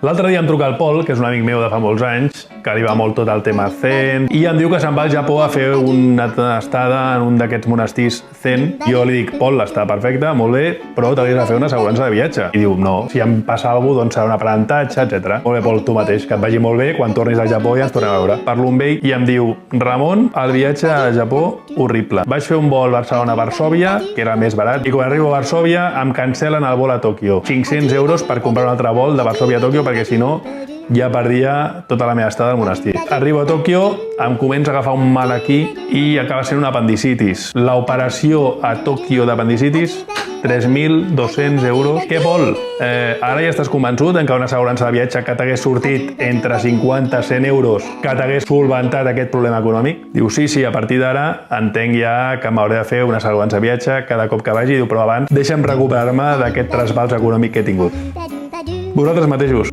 L'altre dia em truca el Pol, que és un amic meu de fa molts anys, que li va molt tot el tema zen, i em diu que se'n va al Japó a fer una estada en un d'aquests monestirs zen. Jo li dic, Pol, està perfecte, molt bé, però t'hauries de fer una assegurança de viatge. I diu, no, si em passa alguna cosa, doncs serà un aprenentatge, etc. Molt bé, Pol, tu mateix, que et vagi molt bé, quan tornis al Japó ja ens tornem a veure. Parlo amb ell i em diu, Ramon, el viatge al Japó, horrible. Vaig fer un vol Barcelona-Varsòvia, que era més barat, i quan arribo a Varsòvia em cancel·len el vol a Tòquio. 500 euros per comprar un altre vol de Varsòvia a Tòquio, perquè si no ja perdia tota la meva estada al monestir. Arribo a Tòquio, em comença a agafar un mal aquí i acaba sent una apendicitis. L'operació a Tòquio d'apendicitis, 3.200 euros. Què vol? Ara ja estàs convençut en que una assegurança de viatge que t'hagués sortit entre 50 i 100 euros que t'hagués solventat aquest problema econòmic? Diu, sí, a partir d'ara entenc ja que m'hauré de fer una assegurança de viatge cada cop que vagi. Diu, però abans deixa'm recuperar-me d'aquest trasbals econòmic que he tingut. Vosaltres mateixos.